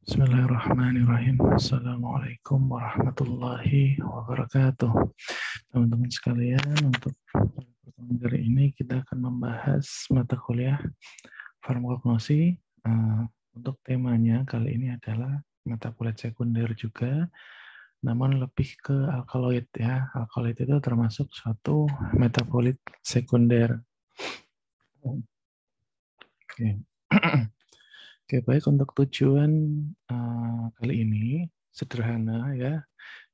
Bismillahirrahmanirrahim. Assalamualaikum warahmatullahi wabarakatuh. Teman-teman sekalian, untuk pertemuan kali ini kita akan membahas mata kuliah farmakognosi. Untuk temanya kali ini adalah metabolit sekunder juga, namun lebih ke alkaloid ya. Alkaloid itu termasuk suatu metabolit sekunder. Oke. Oke, baik, untuk tujuan kali ini sederhana ya.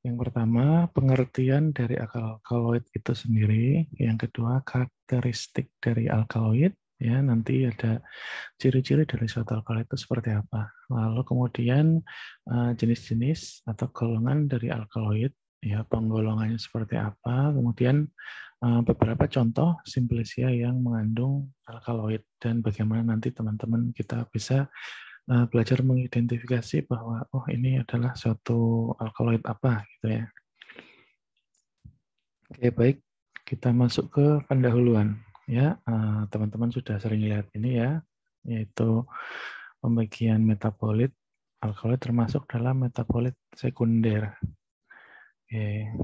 Yang pertama, pengertian dari alkaloid itu sendiri. Yang kedua, karakteristik dari alkaloid. Ya, nanti ada ciri-ciri dari suatu alkaloid itu seperti apa. Lalu kemudian jenis-jenis atau golongan dari alkaloid, ya penggolongannya seperti apa. Kemudian beberapa contoh simplesia yang mengandung alkaloid dan bagaimana nanti teman-teman kita bisa belajar mengidentifikasi bahwa oh ini adalah suatu alkaloid apa gitu ya. Oke, baik, kita masuk ke pendahuluan ya. Teman-teman sudah sering lihat ini ya, yaitu pembagian metabolit alkaloid termasuk dalam metabolit sekunder. Oke.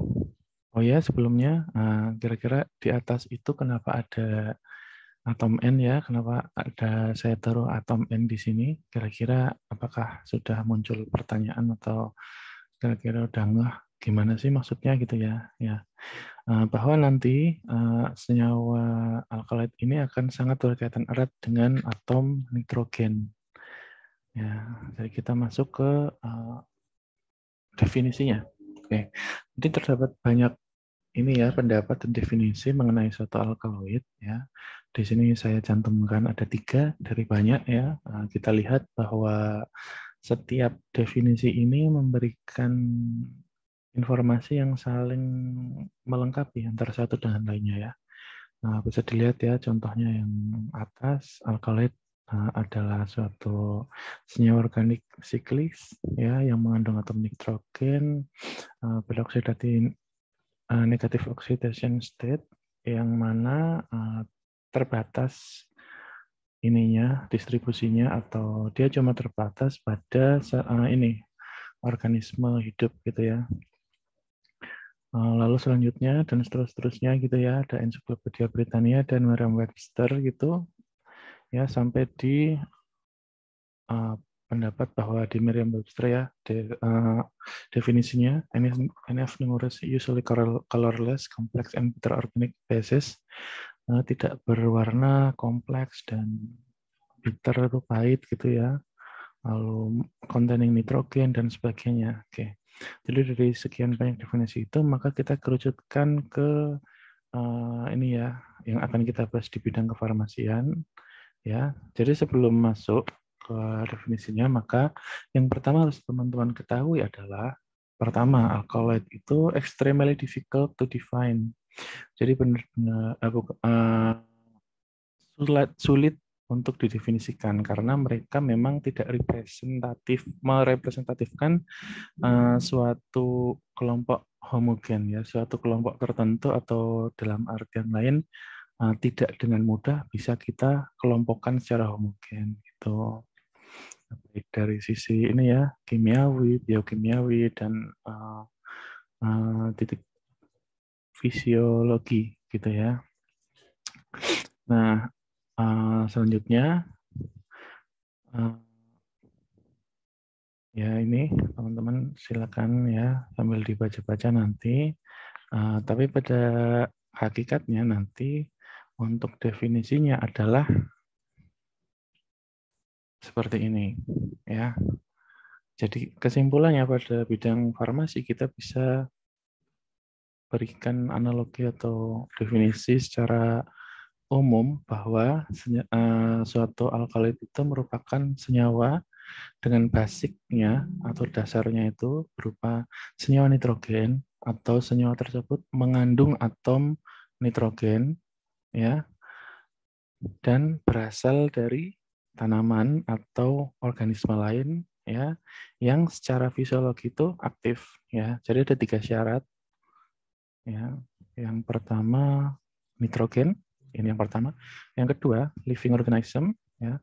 Oh ya, sebelumnya kira-kira di atas itu kenapa ada atom N ya? Kenapa ada saya taruh atom N di sini? Kira-kira apakah sudah muncul pertanyaan atau kira-kira udah ngeh gimana sih maksudnya gitu ya? Ya, bahwa nanti senyawa alkaloid ini akan sangat berkaitan erat dengan atom nitrogen. Ya, jadi kita masuk ke definisinya. Oke, jadi terdapat banyak ini ya pendapat dan definisi mengenai suatu alkaloid ya. Di sini saya cantumkan ada 3 dari banyak ya. Kita lihat bahwa setiap definisi ini memberikan informasi yang saling melengkapi antara satu dengan lainnya ya. Nah, bisa dilihat ya contohnya yang atas, alkaloid adalah suatu senyawa organik siklis ya yang mengandung atom nitrogen, beroksidatif negative oxidation state yang mana terbatas ininya distribusinya atau dia cuma terbatas pada ini organisme hidup gitu ya. Lalu selanjutnya dan seterusnya gitu ya, ada Ensiklopedia Britania dan Merriam-Webster gitu ya, sampai di pendapat bahwa di Merriam-Webster ya definisinya NF numerous usually colorless, complex and bitter organic bases, tidak berwarna, kompleks dan bitter itu pahit gitu ya, lalu containing nitrogen dan sebagainya. Oke. Jadi dari sekian banyak definisi itu maka kita kerucutkan ke ini ya yang akan kita bahas di bidang kefarmasian ya. Jadi sebelum masuk ke definisinya, maka yang pertama harus teman-teman ketahui adalah pertama, alkaloid itu extremely difficult to define. Jadi benar-benar sulit untuk didefinisikan karena mereka memang tidak merepresentatifkan suatu kelompok homogen ya, suatu kelompok tertentu atau dalam artian lain tidak dengan mudah bisa kita kelompokkan secara homogen gitu. Baik dari sisi ini ya, kimiawi, biokimiawi dan titik fisiologi gitu ya. Nah, selanjutnya ya ini teman-teman silakan ya sambil dibaca-baca nanti. Tapi pada hakikatnya nanti untuk definisinya adalah seperti ini ya. Jadi kesimpulannya pada bidang farmasi kita bisa berikan analogi atau definisi secara umum bahwa suatu alkaloid itu merupakan senyawa dengan basicnya atau dasarnya itu berupa senyawa nitrogen atau senyawa tersebut mengandung atom nitrogen ya dan berasal dari tanaman atau organisme lain ya yang secara fisiologi itu aktif ya. Jadi ada 3 syarat ya. Yang pertama nitrogen, ini yang pertama. Yang kedua living organism ya.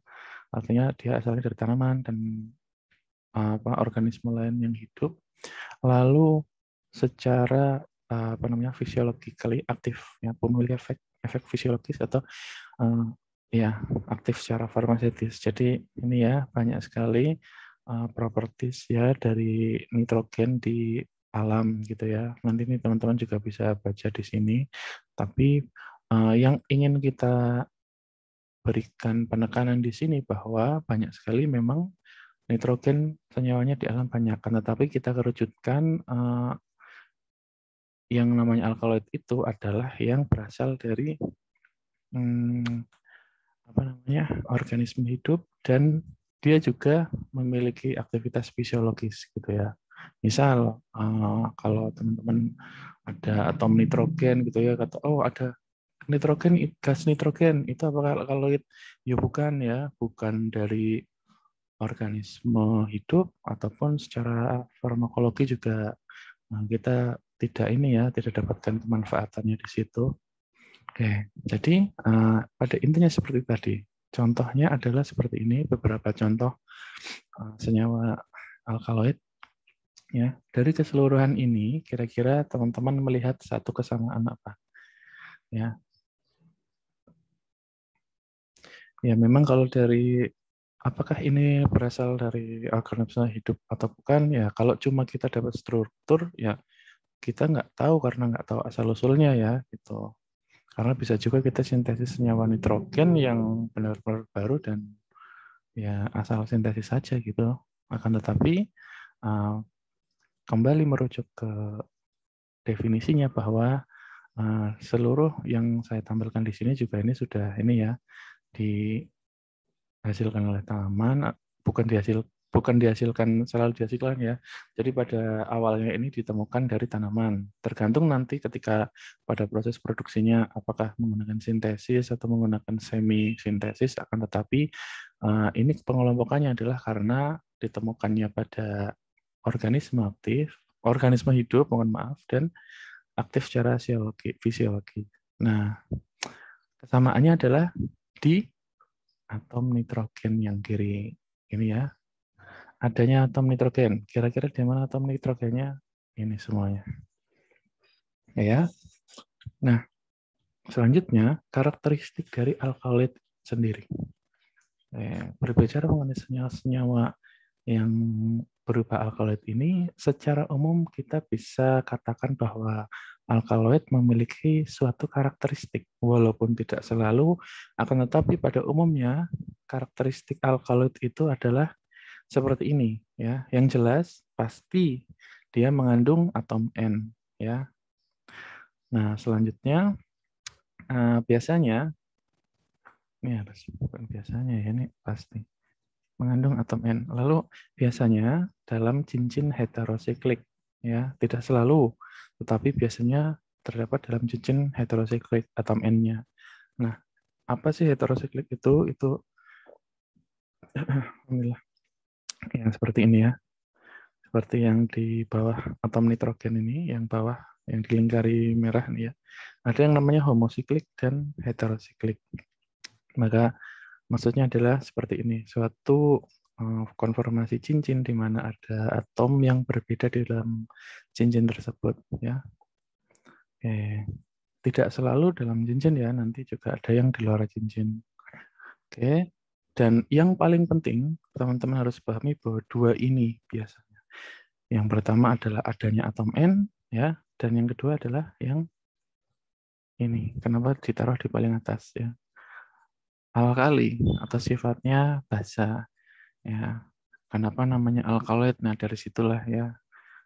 Artinya dia asalnya dari tanaman dan organisme lain yang hidup, lalu secara physiologically aktif, ya, memiliki efek fisiologis atau ya aktif secara farmaseutis. Jadi ini ya banyak sekali properties ya dari nitrogen di alam gitu ya. Nanti ini teman-teman juga bisa baca di sini. Tapi yang ingin kita berikan penekanan di sini bahwa banyak sekali memang nitrogen senyawanya di alam banyak. Tetapi kita kerucutkan yang namanya alkaloid itu adalah yang berasal dari organisme hidup, dan dia juga memiliki aktivitas fisiologis gitu ya. Misal kalau teman-teman ada atom nitrogen gitu ya, kata oh ada nitrogen, gas nitrogen itu apakah alkaloid? Ya bukan ya, bukan dari organisme hidup ataupun secara farmakologi juga kita tidak ini ya, tidak dapatkan kemanfaatannya di situ. Oke, jadi pada intinya seperti tadi. Contohnya adalah seperti ini, beberapa contoh senyawa alkaloid. Ya, dari keseluruhan ini, kira-kira teman-teman melihat satu kesamaan apa? Ya, ya memang kalau dari apakah ini berasal dari organisme hidup atau bukan? Ya, kalau cuma kita dapat struktur, ya kita nggak tahu karena nggak tahu asal usulnya ya, gitu. Karena bisa juga kita sintesis senyawa nitrogen yang benar-benar baru dan ya asal sintesis saja gitu. Akan tetapi kembali merujuk ke definisinya bahwa seluruh yang saya tampilkan di sini juga ini sudah ini ya dihasilkan oleh tanaman, bukan dihasilkan selalu dihasilkan ya. Jadi pada awalnya ini ditemukan dari tanaman. Tergantung nanti ketika pada proses produksinya apakah menggunakan sintesis atau menggunakan semi sintesis, akan tetapi ini pengelompokannya adalah karena ditemukannya pada organisme hidup, mohon maaf, dan aktif secara fisiologi. Nah, kesamaannya adalah di atom nitrogen yang kiri ini ya. Adanya atom nitrogen. Kira-kira di mana atom nitrogennya? Ini semuanya. Ya. Nah, selanjutnya karakteristik dari alkaloid sendiri. Berbicara mengenai senyawa-senyawa yang berupa alkaloid ini, secara umum kita bisa katakan bahwa alkaloid memiliki suatu karakteristik, walaupun tidak selalu, akan tetapi pada umumnya karakteristik alkaloid itu adalah seperti ini, ya. Yang jelas pasti dia mengandung atom N, ya. Nah, selanjutnya biasanya ini harus bukan biasanya ya, ini pasti mengandung atom N. Lalu biasanya dalam cincin heterosiklik, ya, tidak selalu, tetapi biasanya terdapat dalam cincin heterosiklik atom N-nya. Nah, apa sih heterosiklik itu? Itu alhamdulillah yang seperti ini ya. Seperti yang di bawah atom nitrogen ini, yang bawah yang dilingkari merah nih ya. Ada yang namanya homosiklik dan heterosiklik. Maka maksudnya adalah seperti ini, suatu konformasi cincin di mana ada atom yang berbeda di dalam cincin tersebut, ya. Oke. Tidak selalu dalam cincin ya, nanti juga ada yang di luar cincin. Oke. Dan yang paling penting, teman-teman harus pahami bahwa dua ini biasanya. Yang pertama adalah adanya atom N, ya, dan yang kedua adalah yang ini. Kenapa ditaruh di paling atas ya? Alkali atau sifatnya basa, ya. Kenapa namanya alkaloid? Nah, dari situlah ya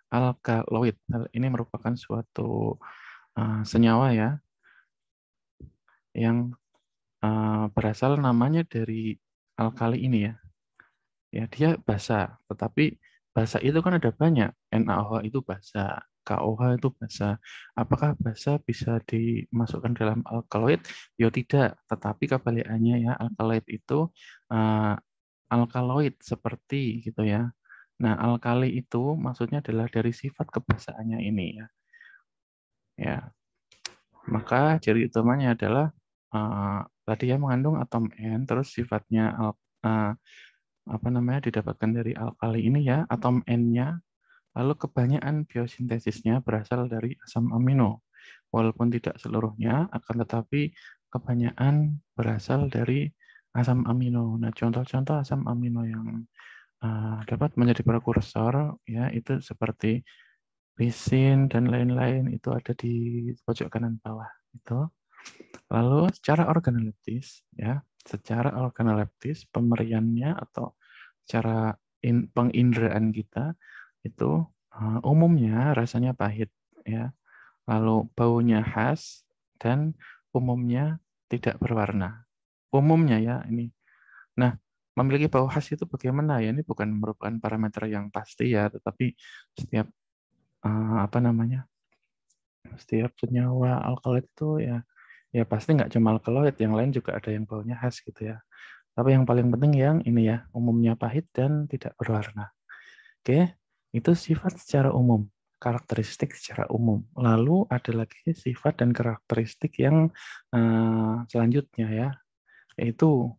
alkaloid. Ini merupakan suatu senyawa ya yang berasal namanya dari alkali ini ya. Ya, dia basa, tetapi basa itu kan ada banyak. NaOH itu basa, KOH itu basa. Apakah basa bisa dimasukkan dalam alkaloid? Ya tidak, tetapi kebalikannya ya, alkaloid itu alkaloid seperti gitu ya. Nah, alkali itu maksudnya adalah dari sifat kebasaannya ini ya. Ya, maka ciri utamanya adalah tadi ya mengandung atom N, terus sifatnya didapatkan dari alkali ini ya, atom N-nya. Lalu kebanyakan biosintesisnya berasal dari asam amino. Walaupun tidak seluruhnya, akan tetapi kebanyakan berasal dari asam amino. Nah, contoh-contoh asam amino yang dapat menjadi prekursor ya itu seperti lisin dan lain-lain, itu ada di pojok kanan bawah itu. Lalu secara organoleptis pemberiannya atau cara penginderaan kita itu umumnya rasanya pahit ya. Lalu baunya khas dan umumnya tidak berwarna. Umumnya ya ini. Nah, memiliki bau khas itu bagaimana ya? Ini bukan merupakan parameter yang pasti ya, tetapi setiap setiap senyawa alkaloid itu ya pasti nggak cuma alkaloid, yang lain juga ada yang baunya khas gitu ya. Tapi yang paling penting yang ini ya, umumnya pahit dan tidak berwarna. Oke, itu sifat secara umum, karakteristik secara umum. Lalu ada lagi sifat dan karakteristik yang selanjutnya ya, yaitu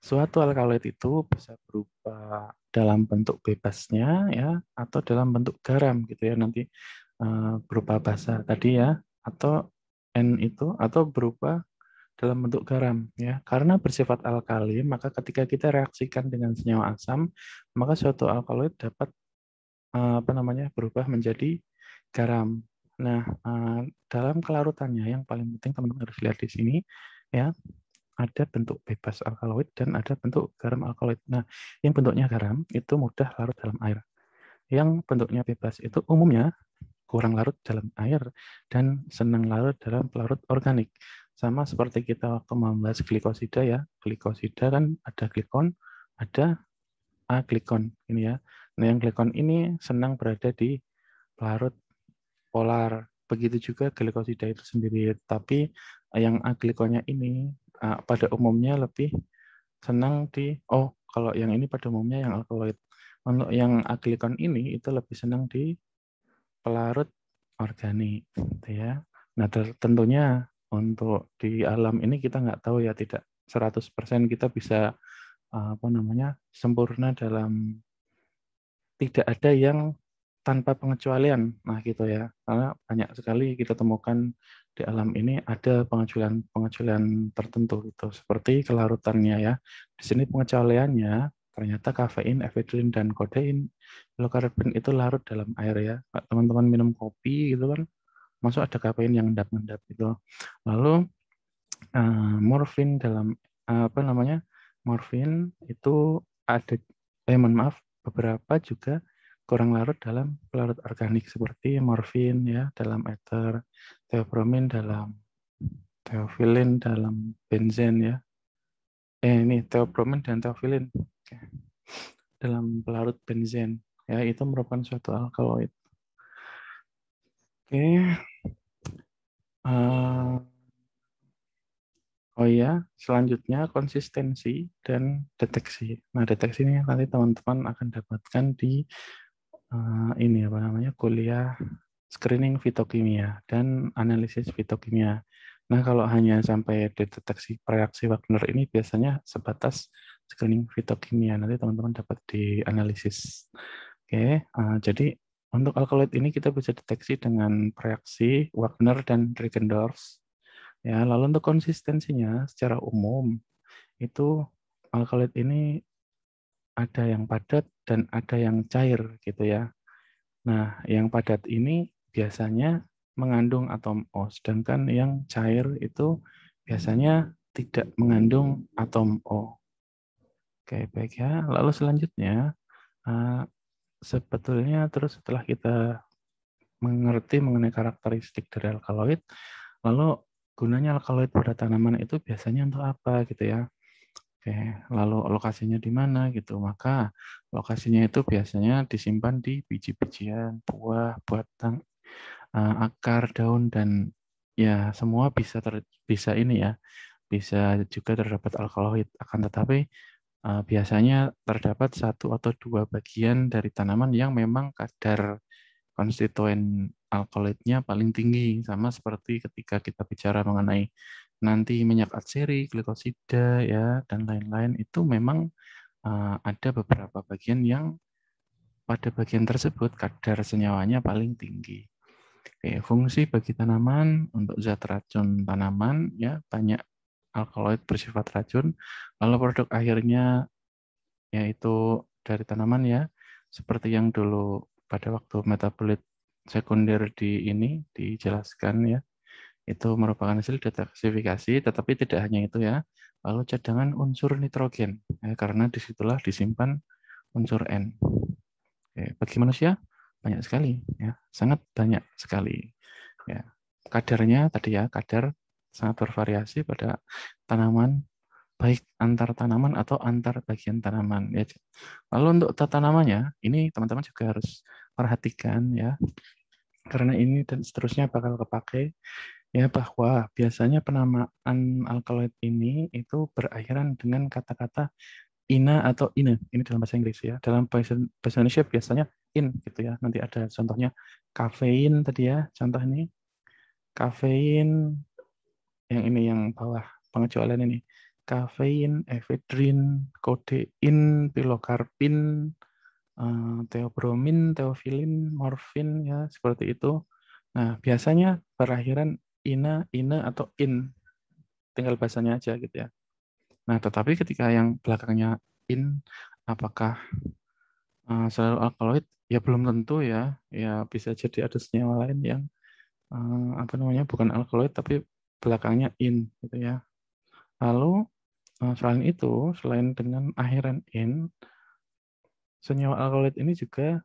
suatu alkaloid itu bisa berupa dalam bentuk bebasnya ya, atau dalam bentuk garam gitu ya nanti berupa basa tadi ya, atau N itu atau berupa dalam bentuk garam ya. Karena bersifat alkali, maka ketika kita reaksikan dengan senyawa asam, maka suatu alkaloid dapat berubah menjadi garam. Nah, dalam kelarutannya yang paling penting teman-teman harus lihat di sini ya, ada bentuk bebas alkaloid dan ada bentuk garam alkaloid. Nah, yang bentuknya garam itu mudah larut dalam air. Yang bentuknya bebas itu umumnya kurang larut dalam air dan senang larut dalam pelarut organik. Sama seperti kita waktu membahas glikosida ya. Glikosida kan ada glikon, ada aglikon ini ya. Nah, yang glikon ini senang berada di pelarut polar. Begitu juga glikosida itu sendiri. Tapi yang aglikonnya ini pada umumnya lebih senang kalau yang ini pada umumnya yang alkaloid. Untuk yang aglikon ini itu lebih senang di pelarut organik gitu ya. Nah, tentunya untuk di alam ini kita nggak tahu ya, tidak 100% kita bisa sempurna dalam, tidak ada yang tanpa pengecualian. Nah, gitu ya. Karena banyak sekali kita temukan di alam ini ada pengecualian tertentu gitu, seperti kelarutannya ya. Di sini pengecualiannya ternyata kafein, efedrin dan kodein, low-carbon itu larut dalam air ya. Teman-teman minum kopi gitu kan, masuk ada kafein yang endap-endap gitu. Lalu morfin dalam morfin itu ada beberapa juga kurang larut dalam pelarut organik seperti morfin ya dalam ether, teobromin dalam teofilin dalam benzen ya. Ini teobromin dan teofilin dalam pelarut benzen ya, itu merupakan suatu alkaloid. Oke. Oh iya, selanjutnya konsistensi dan deteksi. Nah, deteksi ini nanti teman-teman akan dapatkan di kuliah screening fitokimia dan analisis fitokimia. Nah, kalau hanya sampai deteksi reaksi Wagner ini biasanya sebatas screening fitokimia. Nanti teman-teman dapat di analisis. Oke, jadi untuk alkaloid ini kita bisa deteksi dengan reaksi Wagner dan Riegendorf. Ya, lalu untuk konsistensinya secara umum itu alkaloid ini ada yang padat dan ada yang cair gitu ya. Nah, yang padat ini biasanya mengandung atom O, sedangkan yang cair itu biasanya tidak mengandung atom O. Oke, baik ya. Lalu selanjutnya, sebetulnya terus setelah kita mengerti mengenai karakteristik dari alkaloid, lalu gunanya alkaloid pada tanaman itu biasanya untuk apa gitu ya. Oke, lalu lokasinya di mana gitu. Maka lokasinya itu biasanya disimpan di biji-bijian, buah, batang, akar, daun, dan ya semua bisa ini ya, bisa juga terdapat alkaloid. Akan tetapi biasanya terdapat satu atau dua bagian dari tanaman yang memang kadar konstituen alkaloidnya paling tinggi, sama seperti ketika kita bicara mengenai nanti minyak atsiri, glikosida ya dan lain-lain, itu memang ada beberapa bagian yang pada bagian tersebut kadar senyawanya paling tinggi. Oke, fungsi bagi tanaman untuk zat racun tanaman ya banyak alkaloid bersifat racun. Lalu produk akhirnya yaitu dari tanaman ya, seperti yang dulu pada waktu metabolit sekunder dijelaskan ya, itu merupakan hasil detoksifikasi, tetapi tidak hanya itu ya. Lalu cadangan unsur nitrogen, ya, karena disitulah disimpan unsur N. Oke, bagi manusia banyak sekali, ya, sangat banyak sekali. Ya, kadarnya tadi ya, kadar sangat bervariasi pada tanaman, baik antar tanaman atau antar bagian tanaman. Ya. Lalu untuk tata namanya, ini teman-teman juga harus perhatikan ya, karena ini dan seterusnya bakal kepake ya, bahwa biasanya penamaan alkaloid ini itu berakhiran dengan kata-kata ina atau ine. Ini dalam bahasa Inggris ya. Dalam bahasa Indonesia biasanya in gitu ya. Nanti ada contohnya kafein tadi ya. Contoh ini kafein yang ini yang bawah pengecualian ini. Kafein, efedrin, kodein, pilokarpin, teobromin, teofilin, morfin ya seperti itu. Nah, biasanya berakhiran ina, ine atau in. Tinggal bahasanya aja gitu ya. Nah, tetapi ketika yang belakangnya in, apakah selalu alkaloid? Ya belum tentu ya. Ya bisa jadi ada senyawa lain yang apa namanya bukan alkaloid tapi belakangnya in gitu ya. Lalu selain itu, selain dengan akhiran in, senyawa alkaloid ini juga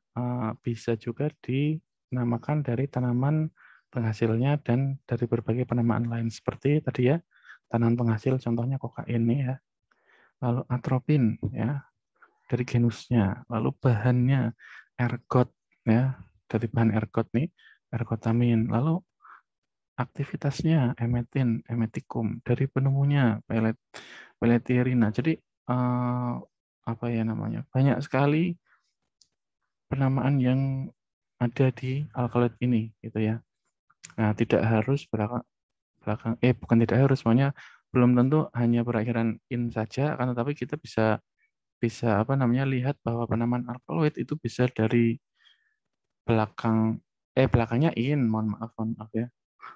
bisa juga dinamakan dari tanaman penghasilnya dan dari berbagai penamaan lain seperti tadi ya tanaman penghasil contohnya kokain ya. Lalu atropin ya dari genusnya, lalu bahannya ergot ya dari bahan ergot nih ergotamin, lalu aktivitasnya emetin, emetikum dari penemunya peletirina. Jadi apa ya namanya banyak sekali penamaan yang ada di alkaloid ini gitu ya. Nah, tidak harus bukan tidak harus, semuanya belum tentu hanya berakhiran in saja, akan tetapi kita bisa apa namanya lihat bahwa penamaan alkaloid itu bisa dari belakangnya in, mohon maaf ya.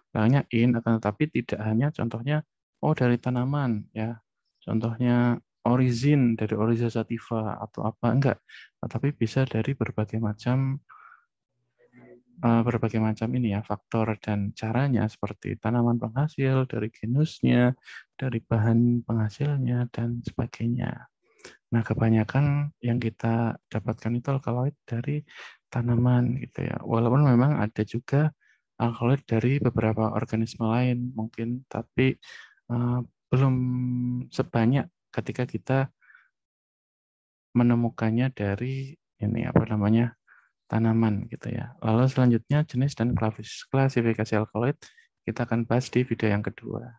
Belakangnya in, akan tetapi tidak hanya contohnya dari tanaman ya. Contohnya orizin dari Oryza sativa atau apa enggak, tetapi bisa dari berbagai macam ini ya faktor dan caranya seperti tanaman penghasil, dari genusnya, dari bahan penghasilnya dan sebagainya. Nah, kebanyakan yang kita dapatkan itu alkaloid dari tanaman gitu ya. Walaupun memang ada juga alkaloid dari beberapa organisme lain mungkin, tapi belum sebanyak ketika kita menemukannya dari ini apa namanya tanaman gitu ya. Lalu selanjutnya jenis dan klasifikasi alkaloid kita akan bahas di video yang kedua.